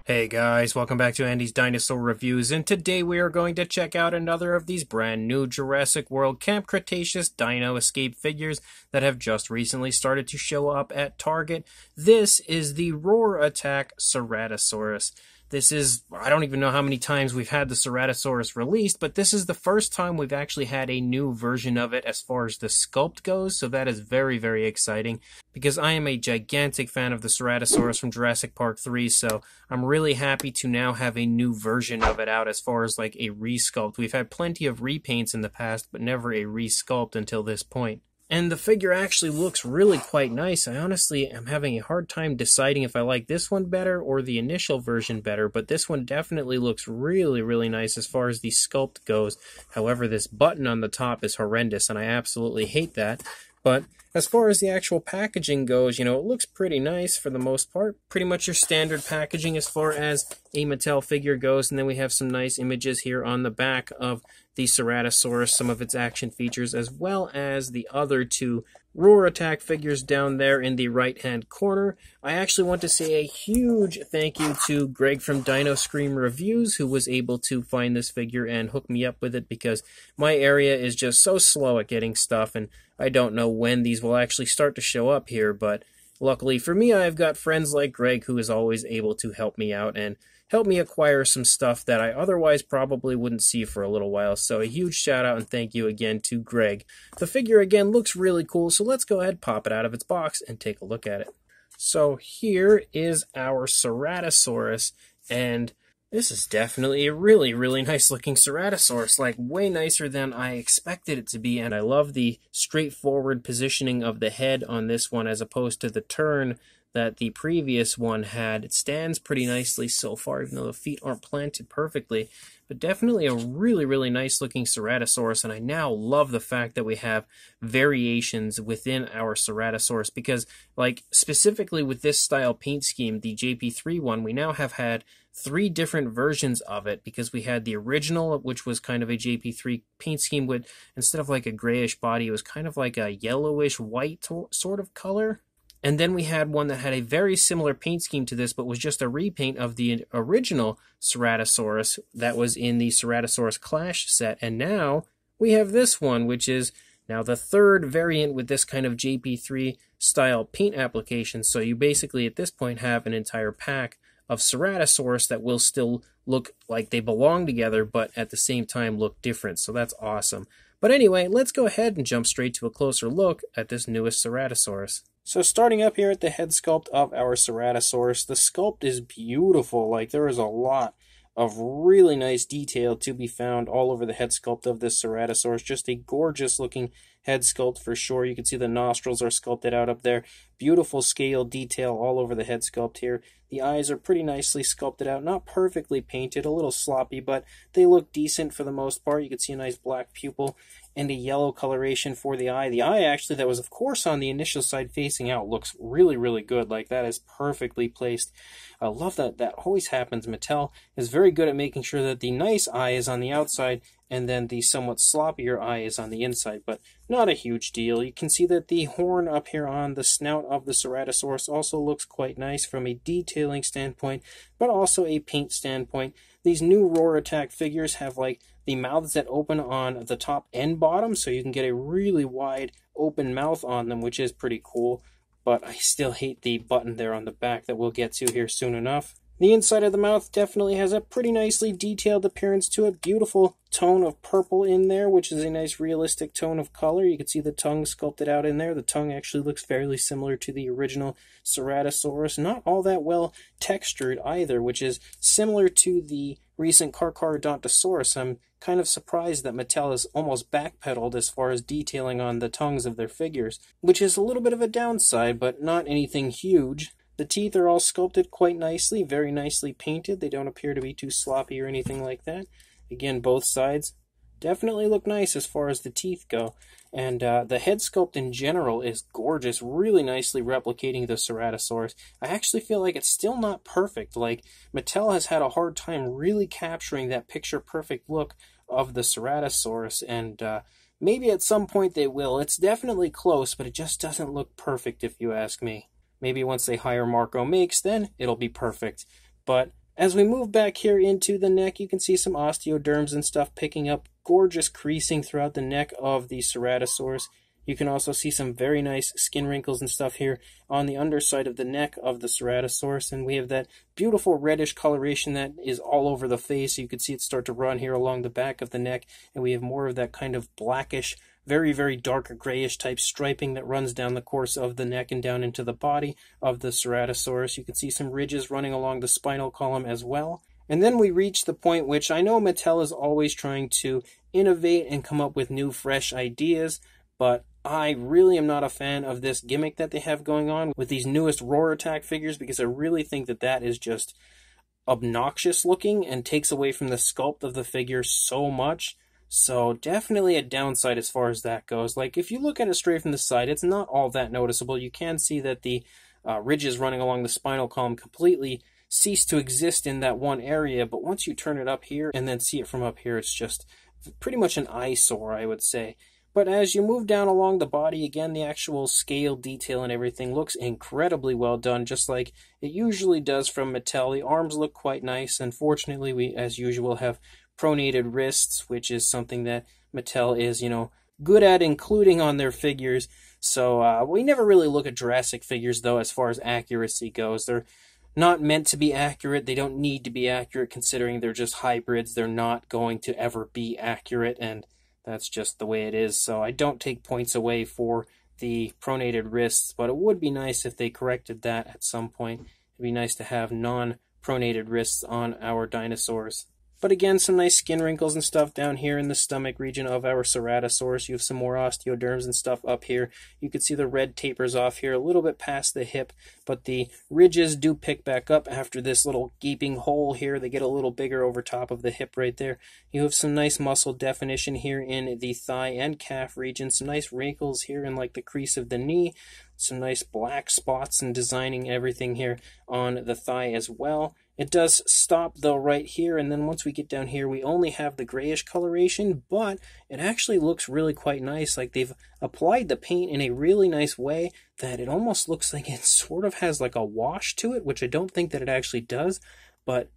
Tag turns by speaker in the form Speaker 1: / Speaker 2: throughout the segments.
Speaker 1: Hey guys, welcome back to Andy's Dinosaur Reviews, and today we are going to check out another of these brand new Jurassic World Camp Cretaceous Dino Escape figures that have just recently started to show up at Target. This is the Roar Attack Ceratosaurus. This is, I don't even know how many times we've had the Ceratosaurus released, but this is the first time we've actually had a new version of it as far as the sculpt goes, so that is very, very exciting, because I am a gigantic fan of the Ceratosaurus from Jurassic Park 3, so I'm really happy to now have a new version of it out as far as like a resculpt. We've had plenty of repaints in the past, but never a resculpt until this point. And the figure actually looks really quite nice. I honestly am having a hard time deciding if I like this one better or the initial version better, but this one definitely looks really, really nice as far as the sculpt goes. However, this button on the top is horrendous, and I absolutely hate that. But as far as the actual packaging goes, it looks pretty nice for the most part. Pretty much your standard packaging as far as a Mattel figure goes. And then we have some nice images here on the back of the Ceratosaurus, some of its action features, as well as the other two Roar Attack figures down there in the right-hand corner. I actually want to say a huge thank you to Greg from Dino Scream Reviews, who was able to find this figure and hook me up with it, because my area is just so slow at getting stuff, and I don't know when these will actually start to show up here, but luckily for me, I've got friends like Greg who is always able to help me out and help me acquire some stuff that I otherwise probably wouldn't see for a little while. So a huge shout out and thank you again to Greg. The figure again looks really cool, so let's go ahead, pop it out of its box, and take a look at it. So here is our Ceratosaurus, and this is definitely a really, really nice looking Ceratosaurus, like way nicer than I expected it to be, and I love the straightforward positioning of the head on this one as opposed to the turn that the previous one had. It stands pretty nicely so far, even though the feet aren't planted perfectly, but definitely a really, really nice looking Ceratosaurus, and I now love the fact that we have variations within our Ceratosaurus, because like specifically with this style paint scheme, the JP3 one, we now have had 3 different versions of it, because we had the original, which was kind of a JP3 paint scheme with, instead of like a grayish body, it was kind of like a yellowish white sort of color. And then we had one that had a very similar paint scheme to this, but was just a repaint of the original Ceratosaurus that was in the Ceratosaurus Clash set. And now we have this one, which is now the 3rd variant with this kind of JP3 style paint application. So you basically at this point have an entire pack of Ceratosaurus that will still look like they belong together, but at the same time look different. So that's awesome. But anyway, let's go ahead and jump straight to a closer look at this newest Ceratosaurus. So starting up here at the head sculpt of our Ceratosaurus, the sculpt is beautiful. Like, there is a lot of really nice detail to be found all over the head sculpt of this Ceratosaurus. Just a gorgeous looking head sculpt for sure. You can see the nostrils are sculpted out up there. Beautiful scale detail all over the head sculpt here. The eyes are pretty nicely sculpted out. Not perfectly painted, a little sloppy, but they look decent for the most part. You can see a nice black pupil and a yellow coloration for the eye. The eye, actually, that was, of course, on the initial side facing out, looks really, really good. Like, that is perfectly placed. I love that. That always happens. Mattel is very good at making sure that the nice eye is on the outside and then the somewhat sloppier eye is on the inside, but not a huge deal. You can see that the horn up here on the snout of the Ceratosaurus also looks quite nice from a detailing standpoint, but also a paint standpoint. These new Roar Attack figures have like the mouths that open on the top and bottom, so you can get a really wide open mouth on them, which is pretty cool, but I still hate the button there on the back that we'll get to here soon enough. The inside of the mouth definitely has a pretty nicely detailed appearance to it. Beautiful tone of purple in there, which is a nice realistic tone of color. You can see the tongue sculpted out in there. The tongue actually looks fairly similar to the original Ceratosaurus. Not all that well textured either, which is similar to the recent Carcharodontosaurus. I'm kind of surprised that Mattel has almost backpedaled as far as detailing on the tongues of their figures, which is a little bit of a downside, but not anything huge. The teeth are all sculpted quite nicely, very nicely painted. They don't appear to be too sloppy or anything like that. Again, both sides definitely look nice as far as the teeth go. And the head sculpt in general is gorgeous, really nicely replicating the Ceratosaurus. I actually feel like it's still not perfect. Like, Mattel has had a hard time really capturing that picture-perfect look of the Ceratosaurus, and maybe at some point they will. It's definitely close, but it just doesn't look perfect if you ask me. Maybe once they hire Marco Makes, then it'll be perfect. But As we move back here into the neck, you can see some osteoderms and stuff picking up gorgeous creasing throughout the neck of the Ceratosaurus. You can also see some very nice skin wrinkles and stuff here on the underside of the neck of the Ceratosaurus. And we have that beautiful reddish coloration that is all over the face. You can see it start to run here along the back of the neck. And we have more of that kind of blackish, very, very dark grayish type striping that runs down the course of the neck and down into the body of the Ceratosaurus. You can see some ridges running along the spinal column as well. And then we reach the point which I know Mattel is always trying to innovate and come up with new, fresh ideas, but I really am not a fan of this gimmick that they have going on with these newest Roar Attack figures, because I really think that that is just obnoxious looking and takes away from the sculpt of the figure so much. So definitely a downside as far as that goes. Like, if you look at it straight from the side, it's not all that noticeable. You can see that the ridges running along the spinal column completely cease to exist in that one area, but once you turn it up here and then see it from up here, it's just pretty much an eyesore, I would say. But as you move down along the body, again, the actual scale detail and everything looks incredibly well done, just like it usually does from Mattel. The arms look quite nice. Unfortunately, we, as usual, have pronated wrists, which is something that Mattel is, good at including on their figures. So we never really look at Jurassic figures, though, as far as accuracy goes. They're not meant to be accurate. They don't need to be accurate, considering they're just hybrids. They're not going to ever be accurate, and that's just the way it is. So I don't take points away for the pronated wrists, but it would be nice if they corrected that at some point. It'd be nice to have non-pronated wrists on our dinosaurs. But again, some nice skin wrinkles and stuff down here in the stomach region of our Ceratosaurus. You have some more osteoderms and stuff up here. You can see the red tapers off here a little bit past the hip, but the ridges do pick back up after this little gaping hole here. They get a little bigger over top of the hip right there. You have some nice muscle definition here in the thigh and calf region. Some nice wrinkles here in like the crease of the knee. Some nice black spots and designing everything here on the thigh as well. It does stop though right here, and then once we get down here we only have the grayish coloration, but it actually looks really quite nice. Like, they've applied the paint in a really nice way that it almost looks like it sort of has like a wash to it, which I don't think that it actually does, but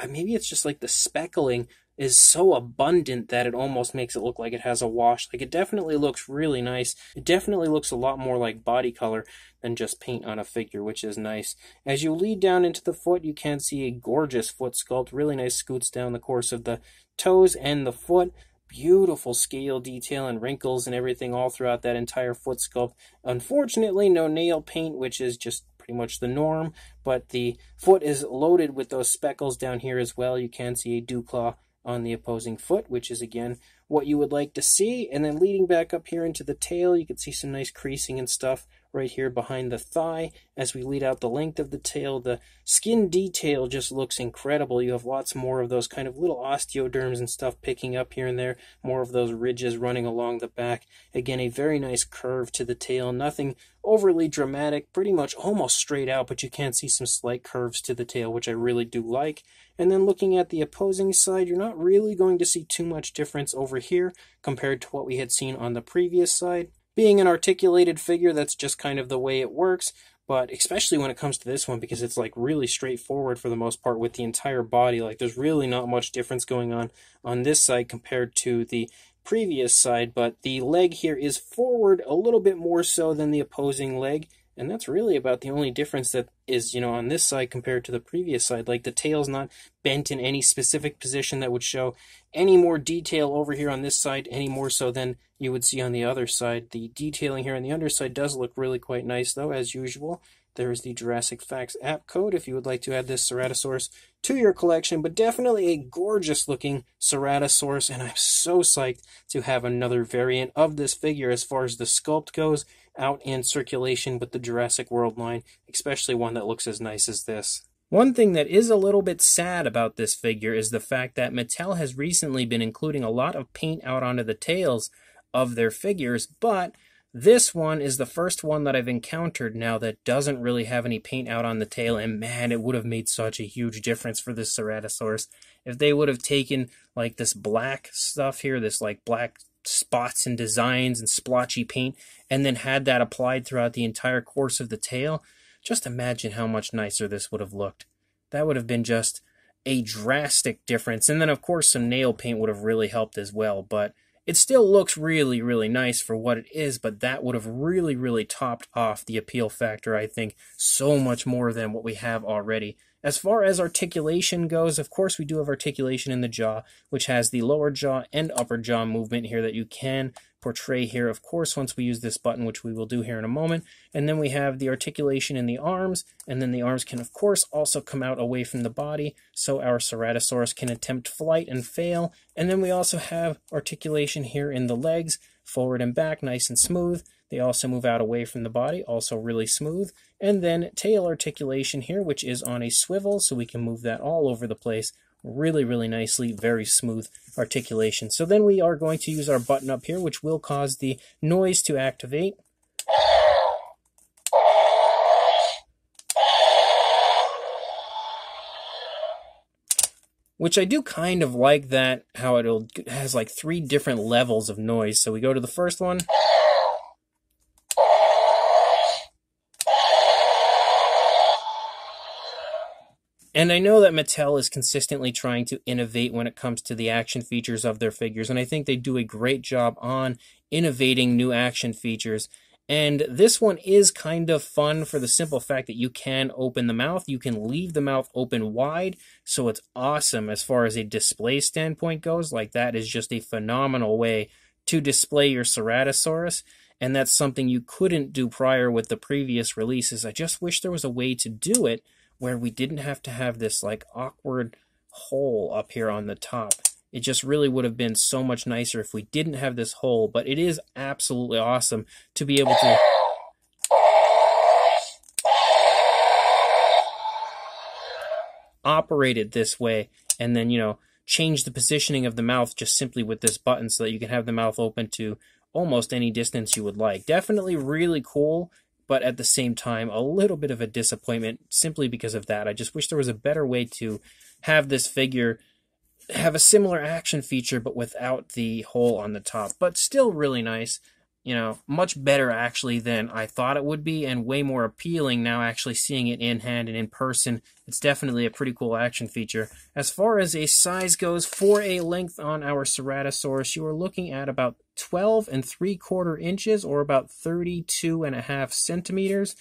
Speaker 1: maybe it's just like the speckling is so abundant that it almost makes it look like it has a wash. Like, it definitely looks really nice. It definitely looks a lot more like body color than just paint on a figure, which is nice. As you lead down into the foot, you can see a gorgeous foot sculpt. Really nice scoots down the course of the toes and the foot. Beautiful scale detail and wrinkles and everything all throughout that entire foot sculpt. Unfortunately, no nail paint, which is just pretty much the norm, but the foot is loaded with those speckles down here as well. You can see a dew claw on the opposing foot, which is again what you would like to see. And then leading back up here into the tail, you can see some nice creasing and stuff right here behind the thigh. As we lead out the length of the tail, the skin detail just looks incredible. You have lots more of those kind of little osteoderms and stuff picking up here and there, more of those ridges running along the back. Again, a very nice curve to the tail, nothing overly dramatic, pretty much almost straight out, but you can see some slight curves to the tail, which I really do like. And then looking at the opposing side, you're not really going to see too much difference over here compared to what we had seen on the previous side. Being an articulated figure, that's just kind of the way it works, but especially when it comes to this one, because it's like really straightforward for the most part with the entire body. Like, there's really not much difference going on this side compared to the previous side, but the leg here is forward a little bit more so than the opposing leg. And that's really about the only difference that is, on this side compared to the previous side. Like, the tail's not bent in any specific position that would show any more detail over here on this side, any more so than you would see on the other side. The detailing here on the underside does look really quite nice, though, as usual. There's the Jurassic Facts app code if you would like to add this Ceratosaurus to your collection, but definitely a gorgeous looking Ceratosaurus, and I'm so psyched to have another variant of this figure as far as the sculpt goes out in circulation with the Jurassic World line, especially one that looks as nice as this. One thing that is a little bit sad about this figure is the fact that Mattel has recently been including a lot of paint out onto the tails of their figures, but this one is the first one that I've encountered now that doesn't really have any paint out on the tail, and man, it would have made such a huge difference for this Ceratosaurus if they would have taken like this black stuff here, this like black spots and designs and splotchy paint, and then had that applied throughout the entire course of the tail. Just imagine how much nicer this would have looked. that would have been just a drastic difference. And then, of course, some nail paint would have really helped as well. But it still looks really, really nice for what it is, but that would have really, really topped off the appeal factor, I think, so much more than what we have already. As far as articulation goes, of course, we do have articulation in the jaw, which has the lower jaw and upper jaw movement here that you can portray here, of course, once we use this button, which we will do here in a moment. And then we have the articulation in the arms, and then the arms can, of course, also come out away from the body, so our Ceratosaurus can attempt flight and fail. And then we also have articulation here in the legs, forward and back, nice and smooth. They also move out away from the body, also really smooth. And then tail articulation here, which is on a swivel, so we can move that all over the place really, really nicely, very smooth articulation. So then we are going to use our button up here, which will cause the noise to activate. Which I do kind of like that, how it has like 3 different levels of noise. So we go to the first one. And I know that Mattel is consistently trying to innovate when it comes to the action features of their figures, and I think they do a great job on innovating new action features. And this one is kind of fun for the simple fact that you can open the mouth, you can leave the mouth open wide, so it's awesome as far as a display standpoint goes. Like, that is just a phenomenal way to display your Ceratosaurus, and that's something you couldn't do prior with the previous releases. I just wish there was a way to do it where we didn't have to have this like awkward hole up here on the top. It just really would have been so much nicer if we didn't have this hole, but it is absolutely awesome to be able to operate it this way, and then, you know, change the positioning of the mouth just simply with this button so that you can have the mouth open to almost any distance you would like. Definitely really cool, but at the same time, a little bit of a disappointment simply because of that. I just wish there was a better way to have this figure have a similar action feature, but without the hole on the top. But still really nice. You know, much better actually than I thought it would be, and way more appealing now actually seeing it in hand and in person. It's definitely a pretty cool action feature. As far as a size goes, for a length on our Ceratosaurus, you are looking at about 12 3/4 inches, or about 32.5 centimeters.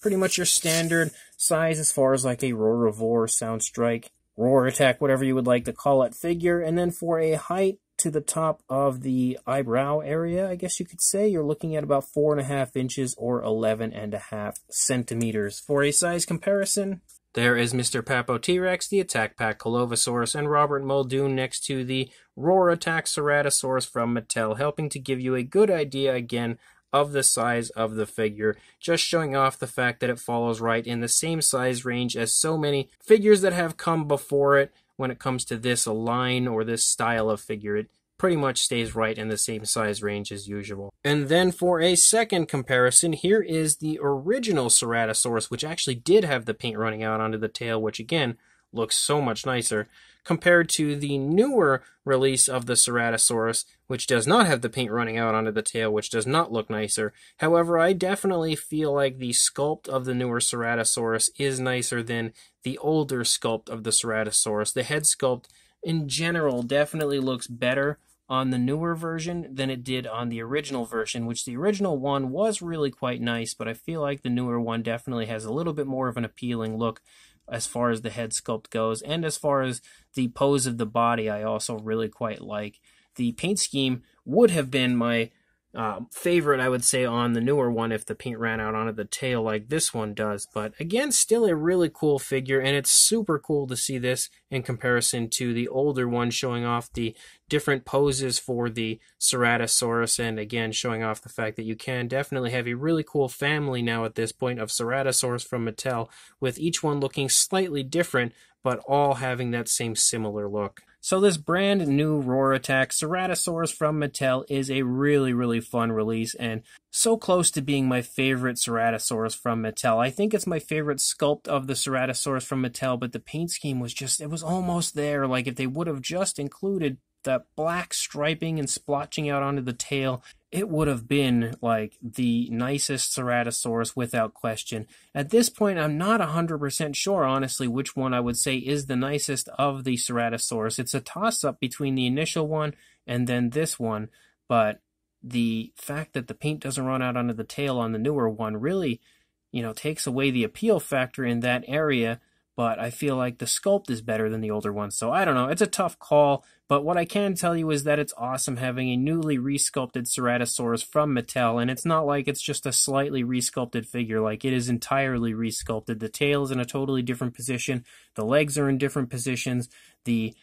Speaker 1: Pretty much your standard size as far as like a Roarivore, Soundstrike, Roar Attack, whatever you would like to call it, figure. And then for a height to the top of the eyebrow area, I guess you could say, you're looking at about 4.5 inches or 11.5 centimeters. For a size comparison, there is Mr. Papo T-Rex, the Attack Pack Colovosaurus, and Robert Muldoon next to the Roar Attack Ceratosaurus from Mattel, helping to give you a good idea again of the size of the figure, just showing off the fact that it follows right in the same size range as so many figures that have come before it. When it comes to this line or this style of figure, it pretty much stays right in the same size range as usual. And then for a second comparison, here is the original Ceratosaurus, which actually did have the paint running out onto the tail, which again looks so much nicer, compared to the newer release of the Ceratosaurus, which does not have the paint running out onto the tail, which does not look nicer. However, I definitely feel like the sculpt of the newer Ceratosaurus is nicer than the older sculpt of the Ceratosaurus. The head sculpt in general definitely looks better on the newer version than it did on the original version, which the original one was really quite nice, but I feel like the newer one definitely has a little bit more of an appealing look as far as the head sculpt goes, and as far as the pose of the body, I also really quite like. The paint scheme would have been my favorite, I would say, on the newer one if the paint ran out onto the tail like this one does. But again, still a really cool figure, and it's super cool to see this in comparison to the older one, showing off the different poses for the Ceratosaurus, and again showing off the fact that you can definitely have a really cool family now at this point of Ceratosaurus from Mattel, with each one looking slightly different but all having that same similar look. So this brand new Roar Attack Ceratosaurus from Mattel is a really, really fun release, and so close to being my favorite Ceratosaurus from Mattel. I think it's my favorite sculpt of the Ceratosaurus from Mattel, but the paint scheme was just, it was almost there. Like, if they would have just included that black striping and splotching out onto the tail, it would have been like the nicest Ceratosaurus without question. At this point, I'm not 100% sure, honestly, which one I would say is the nicest of the Ceratosaurus. It's a toss-up between the initial one and then this one, but the fact that the paint doesn't run out onto the tail on the newer one really, takes away the appeal factor in that area. But I feel like the sculpt is better than the older one. So I don't know. It's a tough call. But what I can tell you is that it's awesome having a newly resculpted Ceratosaurus from Mattel. And it's not like it's just a slightly resculpted figure. Like, it is entirely resculpted. The tail is in a totally different position. The legs are in different positions. The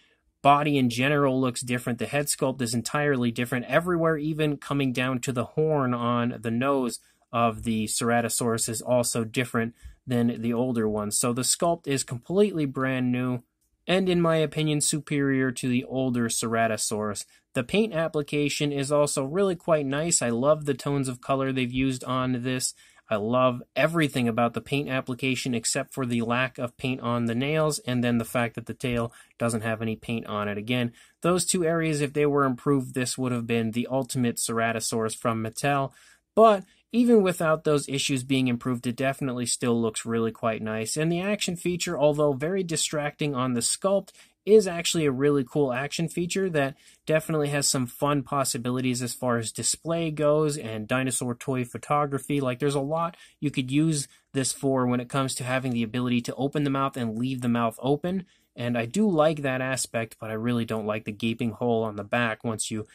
Speaker 1: body in general looks different. The head sculpt is entirely different. Everywhere, even coming down to the horn on the nose of the Ceratosaurus, is also different than the older ones. So the sculpt is completely brand new, and in my opinion, superior to the older Ceratosaurus. The paint application is also really quite nice. I love the tones of color they've used on this. I love everything about the paint application except for the lack of paint on the nails, and then the fact that the tail doesn't have any paint on it. Again, those two areas, if they were improved, this would have been the ultimate Ceratosaurus from Mattel. But even without those issues being improved, it definitely still looks really quite nice. And the action feature, although very distracting on the sculpt, is actually a really cool action feature that definitely has some fun possibilities as far as display goes and dinosaur toy photography. Like, there's a lot you could use this for when it comes to having the ability to open the mouth and leave the mouth open. And I do like that aspect, but I really don't like the gaping hole on the back once you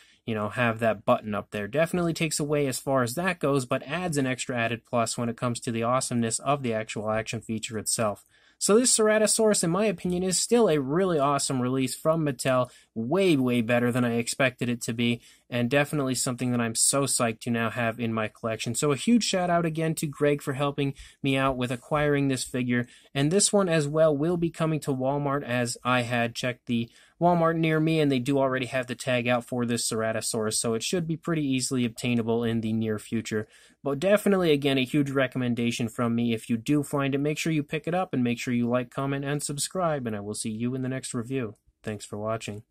Speaker 1: have that button up there. Definitely takes away as far as that goes, but adds an extra added plus when it comes to the awesomeness of the actual action feature itself. So this Ceratosaurus, in my opinion, is still a really awesome release from Mattel. Way, way better than I expected it to be, and definitely something that I'm so psyched to now have in my collection. So a huge shout out again to Greg for helping me out with acquiring this figure. And this one as well will be coming to Walmart, as I had checked the Walmart near me, and they do already have the tag out for this Ceratosaurus, so it should be pretty easily obtainable in the near future. But definitely, again, a huge recommendation from me. If you do find it, make sure you pick it up, and make sure you like, comment, and subscribe, and I will see you in the next review. Thanks for watching.